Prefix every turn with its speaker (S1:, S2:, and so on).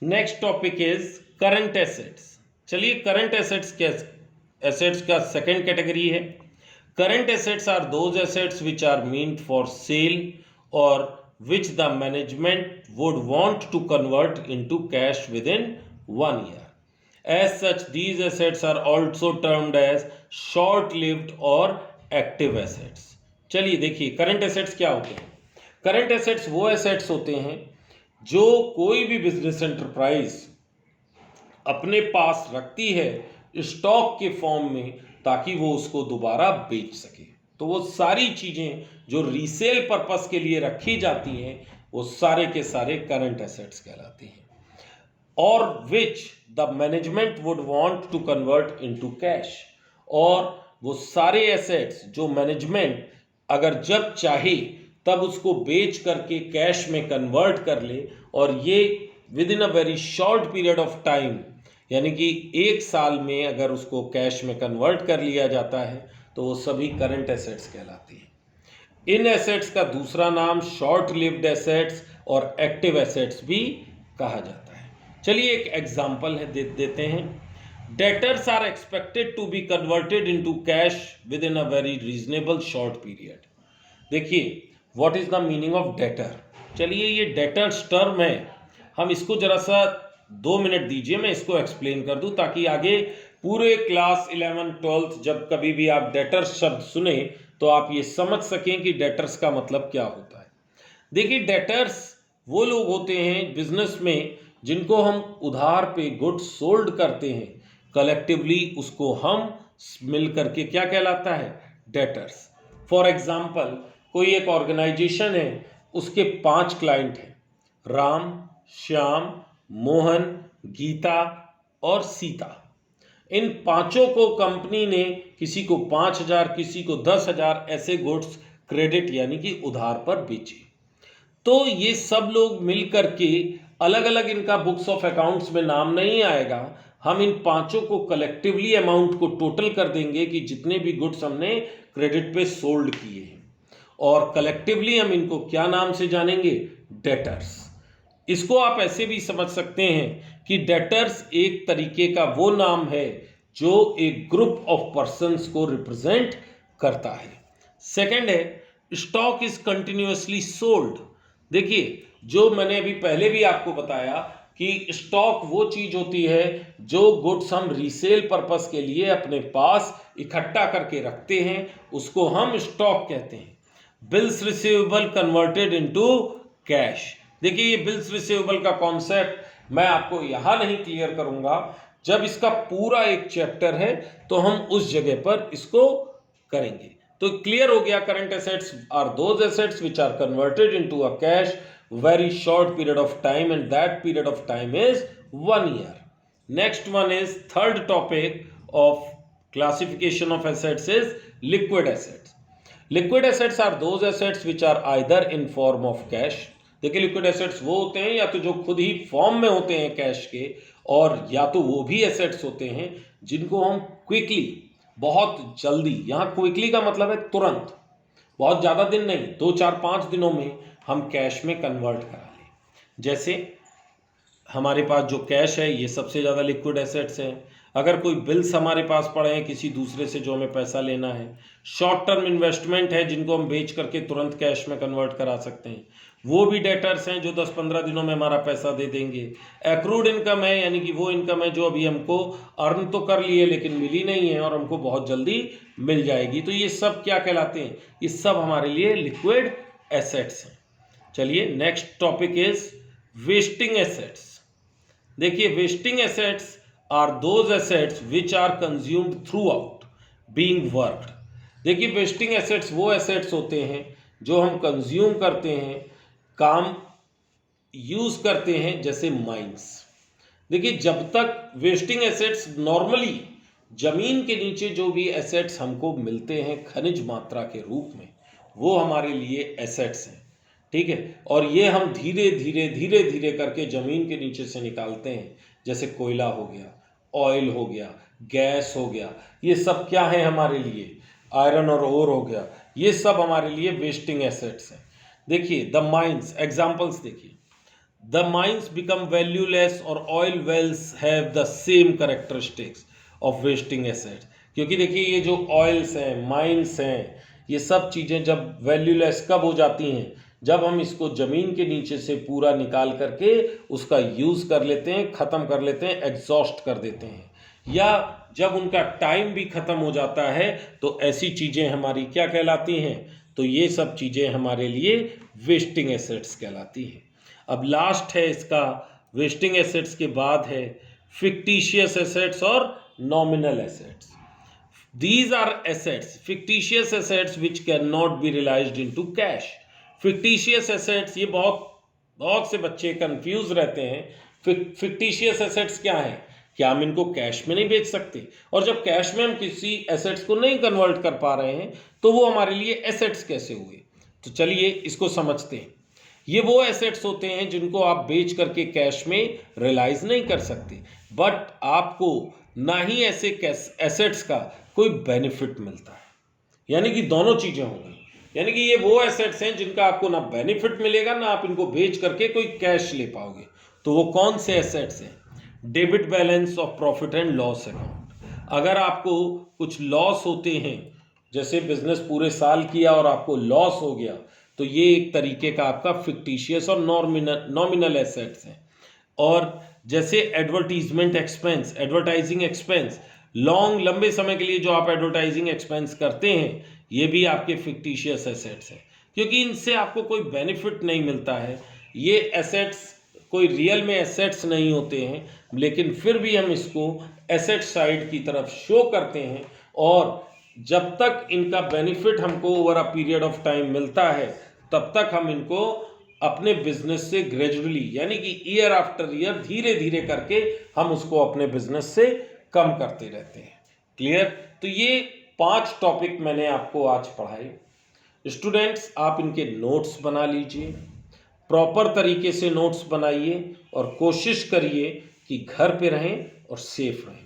S1: Next topic is current assets. चलिए current assets का second category है। Current assets are those assets which are meant for sale और which the management would want to convert into cash within 1 year. As such, these assets are also termed as short-lived or active assets. चलिए देखिए current assets क्या होते हैं। Current assets वो assets होते हैं जो कोई भी बिजनेस एंटरप्राइज अपने पास रखती है स्टॉक के फॉर्म में ताकि वो उसको दोबारा बेच सके। तो वो सारी चीजें जो रीसेल पर्पस के लिए रखी जाती हैं वो सारे के सारे करंट एसेट्स कहलाती हैं और which the management would want to convert into cash. और वो सारे एसेट्स जो मैनेजमेंट अगर जब चाहे तब उसको बेच करके कैश में कन्वर्ट कर ले और ये with in a very short period of time यानी कि 1 साल में अगर उसको कैश में कन्वर्ट कर लिया जाता है तो वो सभी करंट एसेट्स कहलाती हैं। इन एसेट्स का दूसरा नाम शॉर्ट लिव्ड एसेट्स और एक्टिव एसेट्स भी कहा जाता है। चलिए एक एग्जांपल है देते हैं। Debtors are expected to be converted into cash within a very reasonable short period. देखिए what is the meaning of debtor. चलिए ये डेटर्स टर्म है, हम इसको जरा सा 2 मिनट दीजिए, मैं इसको एक्सप्लेन कर दूं ताकि आगे पूरे क्लास 11 12th जब कभी भी आप डेटर्स शब्द सुने तो आप ये समझ सकें कि डेटर्स का मतलब क्या होता है। देखिए डेटर्स वो लोग होते हैं बिजनेस में जिनको हम उधार पे गुड्स सोल्ड करते हैं, कलेक्टिवली उसको हम मिल करके क्या कहलाता है, डेटर्स। फॉर एग्जाम्पल कोई एक ऑर्गेनाइजेशन है, उसके 5 क्लाइंट हैं, राम, श्याम, मोहन, गीता और सीता। इन पांचों को कंपनी ने किसी को 5,000 किसी को 10,000 ऐसे गुड्स क्रेडिट यानी कि उधार पर बेचे। तो ये सब लोग मिल करके अलग अलग इनका बुक्स ऑफ अकाउंट्स में नाम नहीं आएगा, हम इन पांचों को कलेक्टिवली अमाउंट को टोटल कर देंगे कि जितने भी गुड्स हमने क्रेडिट पे सोल्ड किए हैं और कलेक्टिवली हम इनको क्या नाम से जानेंगे, डेटर्स। इसको आप ऐसे भी समझ सकते हैं कि डेटर्स एक तरीके का वो नाम है जो एक ग्रुप ऑफ पर्संस को रिप्रेजेंट करता है। सेकंड है स्टॉक इज कंटिन्यूअसली सोल्ड। देखिए जो मैंने अभी पहले भी आपको बताया कि स्टॉक वो चीज होती है जो गुड्स हम रीसेल पर्पस के लिए अपने पास इकट्ठा करके रखते हैं, उसको हम स्टॉक कहते हैं। Bills receivable converted into cash. देखिए ये बिल्स रिसीवेबल का कॉन्सेप्ट मैं आपको यहां नहीं क्लियर करूंगा, जब इसका पूरा एक चैप्टर है तो हम उस जगह पर इसको करेंगे। तो क्लियर हो गया, current assets are those assets which are converted into a cash very short period of time and that period of time is 1 year. Next one is third topic of classification of assets is liquid assets. Liquid assets are those assets which are either in form of cash. देखिए liquid assets वो होते हैं या तो जो खुद ही form में होते हैं कैश के, और या तो वो भी एसेट्स होते हैं जिनको हम क्विकली बहुत जल्दी, यहाँ क्विकली का मतलब है तुरंत, बहुत ज़्यादा दिन नहीं, 2 4 5 दिनों में हम कैश में कन्वर्ट करा लें। जैसे हमारे पास जो कैश है ये सबसे ज़्यादा लिक्विड एसेट्स हैं। अगर कोई बिल्स हमारे पास पड़े हैं किसी दूसरे से जो हमें पैसा लेना है, शॉर्ट टर्म इन्वेस्टमेंट है जिनको हम बेच करके तुरंत कैश में कन्वर्ट करा सकते हैं, वो भी डेटर्स हैं जो 10-15 दिनों में हमारा पैसा दे देंगे। एक्रूड इनकम है यानी कि वो इनकम है जो अभी हमको अर्न तो कर लिए लेकिन मिली नहीं है और हमको बहुत जल्दी मिल जाएगी। तो ये सब क्या कहलाते हैं, ये सब हमारे लिए लिक्विड एसेट्स हैं। चलिए next topic is wasting assets. देखिए wasting assets are those assets which are consumed throughout being worked. देखिए वेस्टिंग एसेट्स वो एसेट्स होते हैं जो हम कंज्यूम करते हैं, काम यूज करते हैं, जैसे माइंस। देखिए जब तक वेस्टिंग एसेट्स नॉर्मली जमीन के नीचे जो भी एसेट्स हमको मिलते हैं खनिज मात्रा के रूप में, वो हमारे लिए एसेट्स हैं, ठीक है। और ये हम धीरे धीरे करके जमीन के नीचे से निकालते हैं, जैसे कोयला हो गया, ऑयल हो गया, गैस हो गया, ये सब क्या है हमारे लिए, आयरन और ओर हो गया, ये सब हमारे लिए वेस्टिंग एसेट्स हैं। देखिए द माइंस, एग्जांपल्स देखिए, the mines become valueless or oil wells have the same characteristics of wasting assets. क्योंकि देखिए ये जो ऑयल्स हैं, माइंस हैं, ये सब चीज़ें जब वैल्यूलेस कब हो जाती हैं, जब हम इसको ज़मीन के नीचे से पूरा निकाल करके उसका यूज़ कर लेते हैं, ख़त्म कर लेते हैं, एग्जॉस्ट कर देते हैं, या जब उनका टाइम भी ख़त्म हो जाता है, तो ऐसी चीज़ें हमारी क्या कहलाती हैं? तो ये सब चीज़ें हमारे लिए वेस्टिंग एसेट्स कहलाती हैं। अब लास्ट है इसका, वेस्टिंग एसेट्स के बाद है फिक्टिशियस एसेट्स और nominal assets. These are assets, fictitious assets which cannot be realized into cash. Fictitious assets, ये बहुत से बच्चे कंफ्यूज रहते हैं। फिक्टिशियस एसेट्स क्या है? क्या हम इनको कैश में नहीं बेच सकते? और जब कैश में हम किसी एसेट्स को नहीं कन्वर्ट कर पा रहे हैं तो वो हमारे लिए एसेट्स कैसे हुए? तो चलिए इसको समझते हैं। ये वो एसेट्स होते हैं जिनको आप बेच करके कैश में रियलाइज नहीं कर सकते, बट आपको ना ही ऐसे एसेट्स का कोई बेनिफिट मिलता है। यानी कि दोनों चीज़ें होंगी, यानी कि ये वो एसेट्स हैं जिनका आपको ना बेनिफिट मिलेगा, ना आप इनको बेच करके कोई कैश ले पाओगे। तो वो कौन से एसेट्स हैं? Debit balance of profit and loss account. अगर आपको कुछ लॉस होते हैं, जैसे बिजनेस पूरे साल किया और आपको लॉस हो गया, तो ये एक तरीके का आपका फिक्टिशियस और नॉमिनल एसेट्स हैं। और जैसे एडवर्टीजमेंट एक्सपेंस, एडवर्टाइजिंग एक्सपेंस, लंबे समय के लिए जो आप एडवर्टाइजिंग एक्सपेंस करते हैं, ये भी आपके फिक्टिशियस एसेट्स हैं, क्योंकि इनसे आपको कोई बेनिफिट नहीं मिलता है। ये एसेट्स कोई रियल में एसेट्स नहीं होते हैं, लेकिन फिर भी हम इसको एसेट साइड की तरफ शो करते हैं, और जब तक इनका बेनिफिट हमको over a period of time मिलता है, तब तक हम इनको अपने बिजनेस से ग्रेजुअली, यानी कि ईयर आफ्टर ईयर, धीरे धीरे करके हम उसको अपने बिजनेस से कम करते रहते हैं। क्लियर? तो ये 5 टॉपिक मैंने आपको आज पढ़ाए। स्टूडेंट्स, आप इनके नोट्स बना लीजिए, प्रॉपर तरीके से नोट्स बनाइए और कोशिश करिए कि घर पे रहें और सेफ रहें।